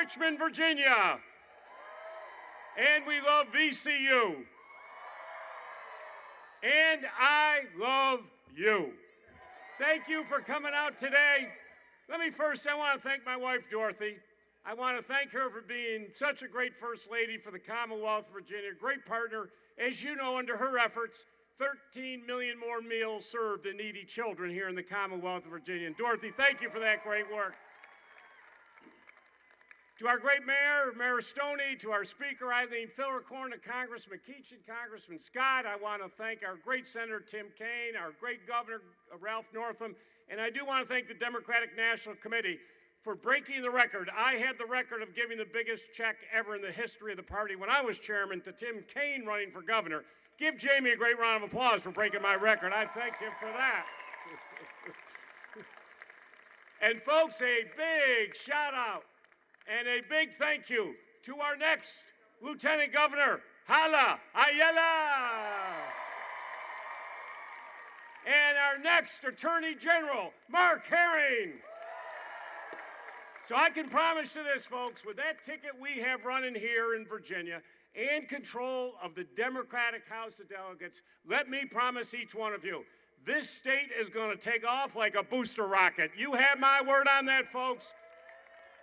Richmond, Virginia. And we love VCU. And I love you. Thank you for coming out today. I want to thank my wife, Dorothy. I want to thank her for being such a great First Lady for the Commonwealth of Virginia, great partner. As you know, under her efforts, 13 million more meals served to needy children here in the Commonwealth of Virginia. And Dorothy, thank you for that great work. To our great mayor, Mayor Stoney, to our speaker, Eileen Fillercorn, to Congressman Keachin, Congressman Scott, I want to thank our great Senator Tim Kaine, our great Governor Ralph Northam, and I do want to thank the Democratic National Committee for breaking the record. I had the record of giving the biggest check ever in the history of the party when I was chairman to Tim Kaine running for governor. Give Jamie a great round of applause for breaking my record. I thank him for that. And folks, a big shout out and a big thank you to our next Lieutenant Governor, Hala Ayala. And our next Attorney General, Mark Herring. So I can promise you this, folks, with that ticket we have running here in Virginia and control of the Democratic House of Delegates, let me promise each one of you, this state is going to take off like a booster rocket. You have my word on that, folks.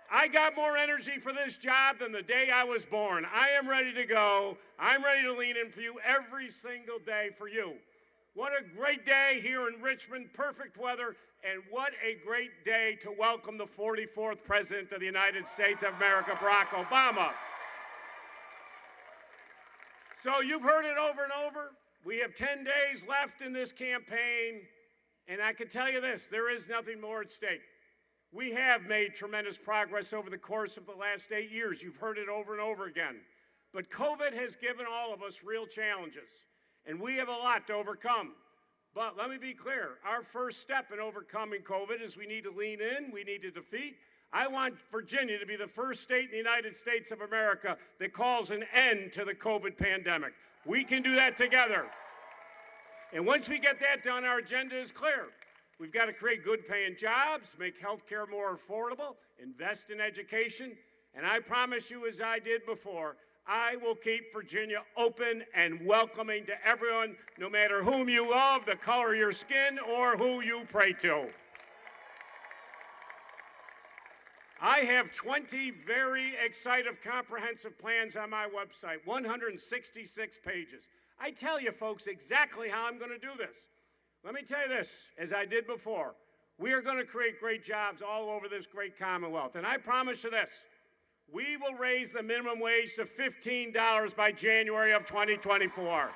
I got more energy for this job than the day I was born. I am ready to go. I'm ready to lean in for you every single day for you. What a great day here in Richmond, perfect weather, and what a great day to welcome the 44th President of the United States of America, Barack Obama. So you've heard it over and over. We have 10 days left in this campaign, and I can tell you this, there is nothing more at stake. We have made tremendous progress over the course of the last 8 years. You've heard it over and over again. But COVID has given all of us real challenges, and we have a lot to overcome. But let me be clear, our first step in overcoming COVID is we need to lean in, we need to defeat. I want Virginia to be the first state in the United States of America that calls an end to the COVID pandemic. We can do that together. And once we get that done, our agenda is clear. We've got to create good-paying jobs, make health care more affordable, invest in education, and I promise you, as I did before, I will keep Virginia open and welcoming to everyone, no matter whom you love, the color of your skin, or who you pray to. I have 20 very exciting, comprehensive plans on my website, 166 pages. I tell you, folks, exactly how I'm going to do this. Let me tell you this, as I did before, we are going to create great jobs all over this great Commonwealth. And I promise you this, we will raise the minimum wage to $15 by January of 2024.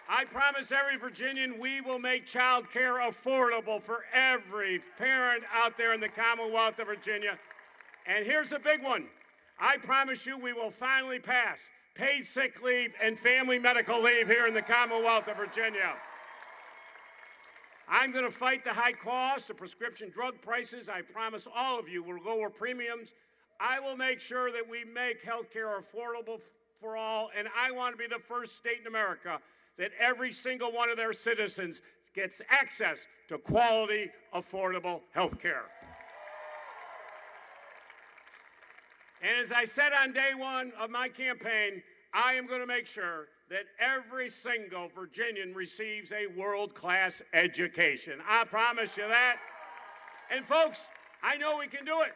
I promise every Virginian we will make child care affordable for every parent out there in the Commonwealth of Virginia. And here's a big one. I promise you we will finally pass paid sick leave and family medical leave here in the Commonwealth of Virginia. I'm going to fight the high costs of prescription drug prices. I promise all of you we'll lower premiums. I will make sure that we make health care affordable for all, and I want to be the first state in America that every single one of their citizens gets access to quality, affordable health care. And as I said on day one of my campaign, I am going to make sure that every single Virginian receives a world-class education. I promise you that. And folks, I know we can do it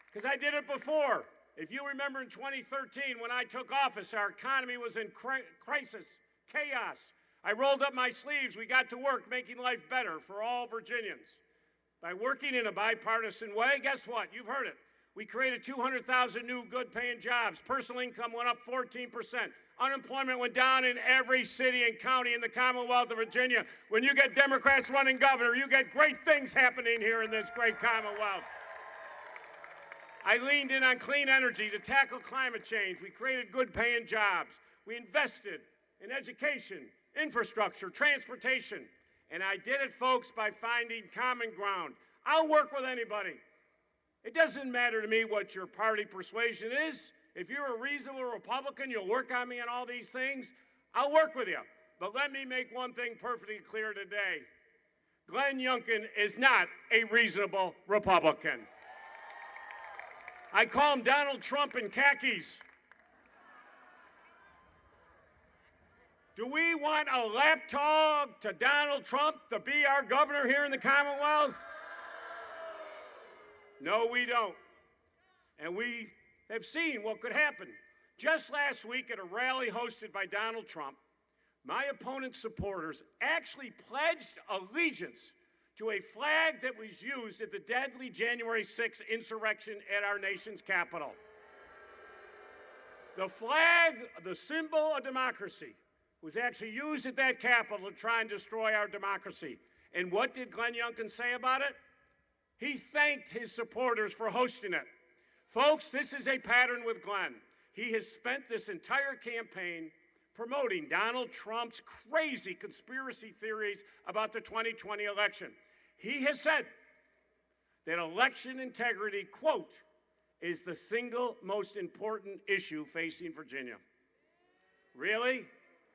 because I did it before. If you remember in 2013 when I took office, our economy was in crisis, chaos. I rolled up my sleeves. We got to work making life better for all Virginians. By working in a bipartisan way, guess what? You've heard it. We created 200,000 new good-paying jobs. Personal income went up 14%. Unemployment went down in every city and county in the Commonwealth of Virginia. When you get Democrats running governor, you get great things happening here in this great Commonwealth. I leaned in on clean energy to tackle climate change. We created good-paying jobs. We invested in education, infrastructure, transportation. And I did it, folks, by finding common ground. I'll work with anybody. It doesn't matter to me what your party persuasion is. If you're a reasonable Republican, you'll work on me on all these things, I'll work with you. But let me make one thing perfectly clear today. Glenn Youngkin is not a reasonable Republican. I call him Donald Trump in khakis. Do we want a lapdog to Donald Trump to be our governor here in the Commonwealth? No, we don't. And we have seen what could happen. Just last week at a rally hosted by Donald Trump, my opponent's supporters actually pledged allegiance to a flag that was used at the deadly January 6th insurrection at our nation's capital. The flag, the symbol of democracy, was actually used at that Capitol to try and destroy our democracy. And what did Glenn Youngkin say about it? He thanked his supporters for hosting it. Folks, this is a pattern with Glenn. He has spent this entire campaign promoting Donald Trump's crazy conspiracy theories about the 2020 election. He has said that election integrity, quote, is the single most important issue facing Virginia. Really?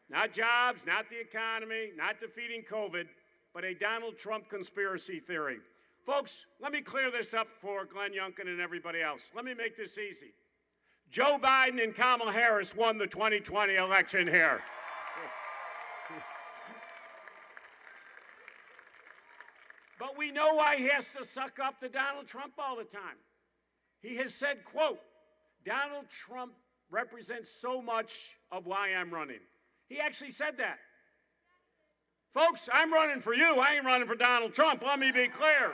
Not jobs, not the economy, not defeating COVID, but a Donald Trump conspiracy theory. Folks, let me clear this up for Glenn Youngkin and everybody else. Let me make this easy. Joe Biden and Kamala Harris won the 2020 election here. But we know why he has to suck up to Donald Trump all the time. He has said, quote, Donald Trump represents so much of why I'm running. He actually said that. Folks, I'm running for you. I ain't running for Donald Trump. Let me be clear.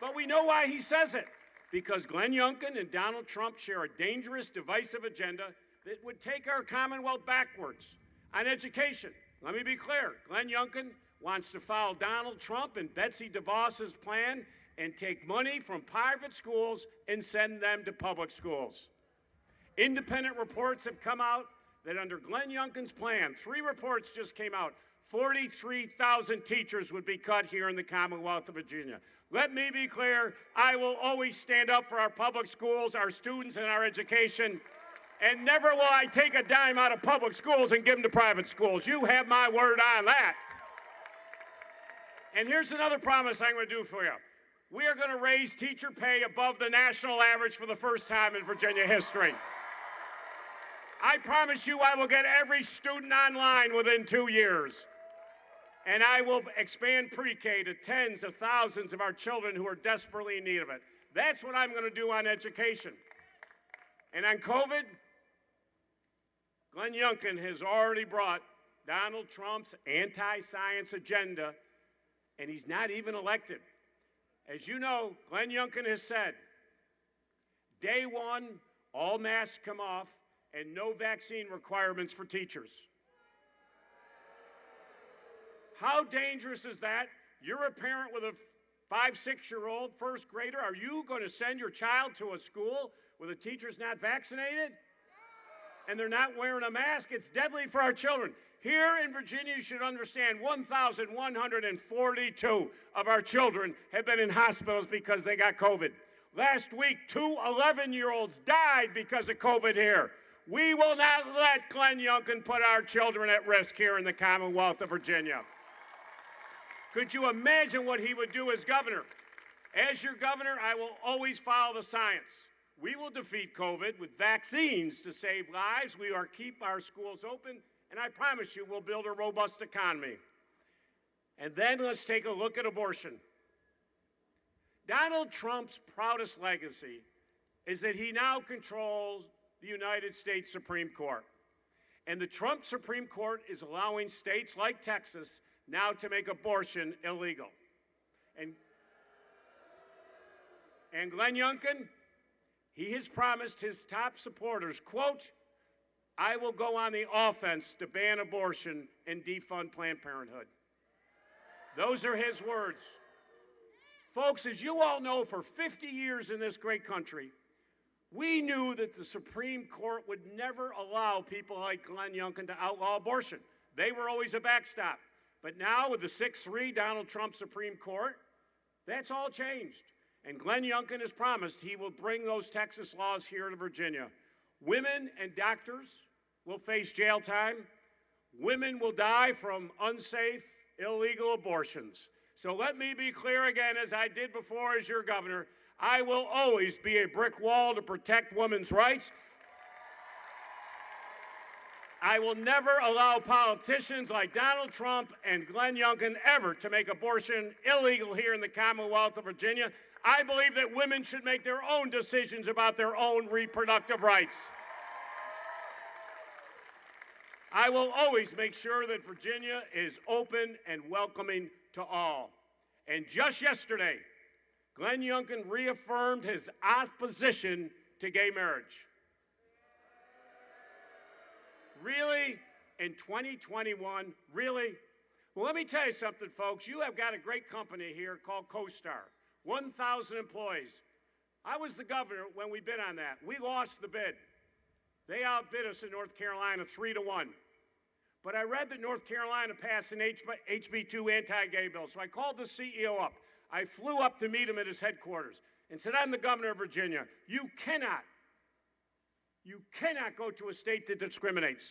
But we know why he says it. Because Glenn Youngkin and Donald Trump share a dangerous, divisive agenda that would take our Commonwealth backwards. On education, let me be clear. Glenn Youngkin wants to follow Donald Trump and Betsy DeVos's plan and take money from private schools and send them to public schools. Independent reports have come out that under Glenn Youngkin's plan, 3 reports just came out, 43,000 teachers would be cut here in the Commonwealth of Virginia. Let me be clear, I will always stand up for our public schools, our students, and our education, and never will I take a dime out of public schools and give them to private schools. You have my word on that. And here's another promise I'm going to do for you. We are going to raise teacher pay above the national average for the first time in Virginia history. I promise you I will get every student online within 2 years. And I will expand pre-K to tens of thousands of our children who are desperately in need of it. That's what I'm going to do on education. And on COVID, Glenn Youngkin has already brought Donald Trump's anti-science agenda, and he's not even elected. As you know, Glenn Youngkin has said, day one, all masks come off and no vaccine requirements for teachers. How dangerous is that? You're a parent with a 5-, 6-year-old first grader. Are you going to send your child to a school where the teacher's not vaccinated and they're not wearing a mask? It's deadly for our children. Here in Virginia, you should understand 1,142 of our children have been in hospitals because they got COVID. Last week, 2 11-year-olds died because of COVID here. We will not let Glenn Youngkin put our children at risk here in the Commonwealth of Virginia. Could you imagine what he would do as governor? As your governor, I will always follow the science. We will defeat COVID with vaccines to save lives. We will keep our schools open, and I promise you we'll build a robust economy. And then let's take a look at abortion. Donald Trump's proudest legacy is that he now controls the United States Supreme Court. And the Trump Supreme Court is allowing states like Texas now to make abortion illegal. And Glenn Youngkin, he has promised his top supporters, quote, I will go on the offense to ban abortion and defund Planned Parenthood. Those are his words. Folks, as you all know, for 50 years in this great country, we knew that the Supreme Court would never allow people like Glenn Youngkin to outlaw abortion. They were always a backstop. But now with the 6-3 Donald Trump Supreme Court, that's all changed. And Glenn Youngkin has promised he will bring those Texas laws here to Virginia. Women and doctors will face jail time. Women will die from unsafe, illegal abortions. So let me be clear again, as I did before as your governor, I will always be a brick wall to protect women's rights. I will never allow politicians like Donald Trump and Glenn Youngkin ever to make abortion illegal here in the Commonwealth of Virginia. I believe that women should make their own decisions about their own reproductive rights. I will always make sure that Virginia is open and welcoming to all. And just yesterday, Glenn Youngkin reaffirmed his opposition to gay marriage. Really? In 2021? Really? Well, let me tell you something, folks. You have got a great company here called CoStar. 1,000 employees. I was the governor when we bid on that. We lost the bid. They outbid us in North Carolina 3-1. But I read that North Carolina passed an HB2 anti-gay bill, so I called the CEO up. I flew up to meet him at his headquarters and said, I'm the governor of Virginia. You cannot go to a state that discriminates.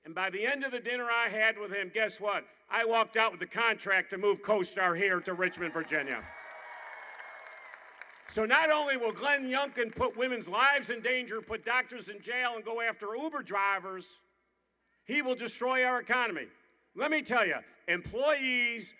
And by the end of the dinner I had with him, guess what? I walked out with the contract to move CoStar here to Richmond, Virginia. So not only will Glenn Youngkin put women's lives in danger, put doctors in jail, and go after Uber drivers, he will destroy our economy. Let me tell you, employees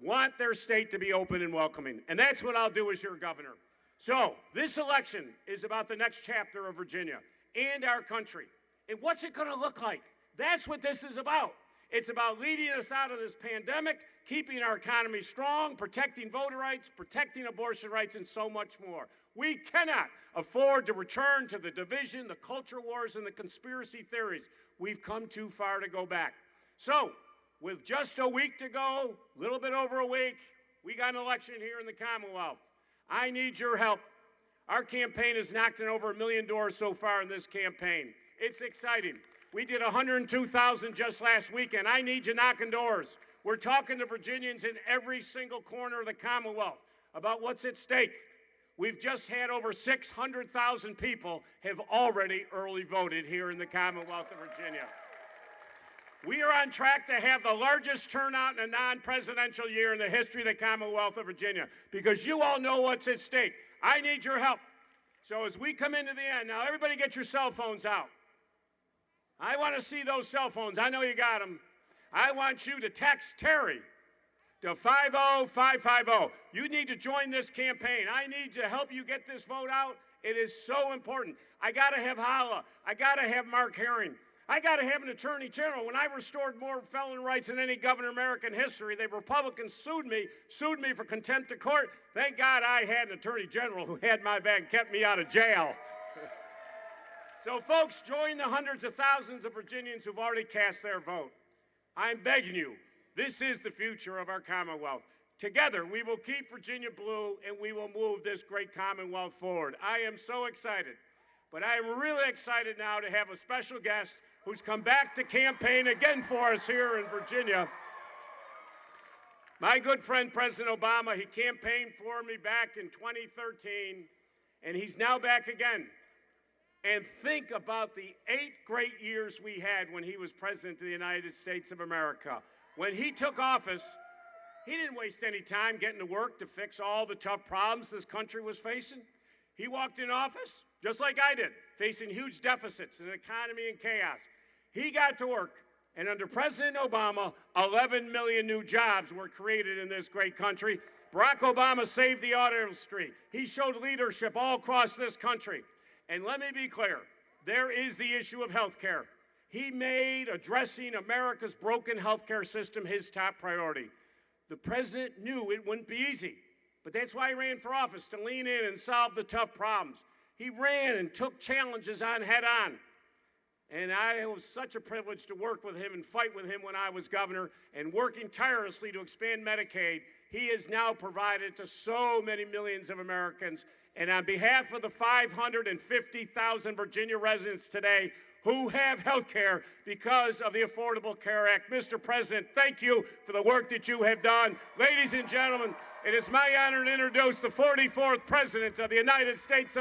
want their state to be open and welcoming, and that's what I'll do as your governor. So this election is about the next chapter of Virginia and our country. And what's it going to look like? That's what this is about. It's about leading us out of this pandemic, keeping our economy strong, protecting voter rights, protecting abortion rights, and so much more. We cannot afford to return to the division, the culture wars, and the conspiracy theories. We've come too far to go back. So, with just a week to go, a little bit over a week, we got an election here in the Commonwealth. I need your help. Our campaign has knocked on over 1 million doors so far in this campaign. It's exciting. We did 102,000 just last weekend. I need you knocking doors. We're talking to Virginians in every single corner of the Commonwealth about what's at stake. We've just had over 600,000 people have already early voted here in the Commonwealth of Virginia. We are on track to have the largest turnout in a non-presidential year in the history of the Commonwealth of Virginia because you all know what's at stake. I need your help. So as we come into the end, now everybody get your cell phones out. I want to see those cell phones. I know you got them. I want you to text Terry to 50550. You need to join this campaign. I need to help you get this vote out. It is so important. I got to have Hala. I got to have Mark Herring. I got to have an attorney general. When I restored more felon rights than any governor in American history, the Republicans sued me for contempt of court. Thank God I had an attorney general who had my back and kept me out of jail. So, folks, join the hundreds of thousands of Virginians who've already cast their vote. I'm begging you, this is the future of our Commonwealth. Together, we will keep Virginia blue, and we will move this great Commonwealth forward. I am so excited. But I am really excited now to have a special guest who's come back to campaign again for us here in Virginia. My good friend, President Obama, he campaigned for me back in 2013, and he's now back again. And think about the 8 great years we had when he was President of the United States of America. When he took office, he didn't waste any time getting to work to fix all the tough problems this country was facing. He walked in office, just like I did, facing huge deficits and an economy in chaos. He got to work, and under President Obama, 11 million new jobs were created in this great country. Barack Obama saved the auto industry. He showed leadership all across this country. And let me be clear, there is the issue of health care. He made addressing America's broken health care system his top priority. The president knew it wouldn't be easy, but that's why he ran for office, to lean in and solve the tough problems. He ran and took challenges on head on. And it was such a privilege to work with him and fight with him when I was governor, and working tirelessly to expand Medicaid. He has now provided to so many millions of Americans. And on behalf of the 550,000 Virginia residents today who have health care because of the Affordable Care Act, Mr. President, thank you for the work that you have done. Ladies and gentlemen, it is my honor to introduce the 44th President of the United States of America.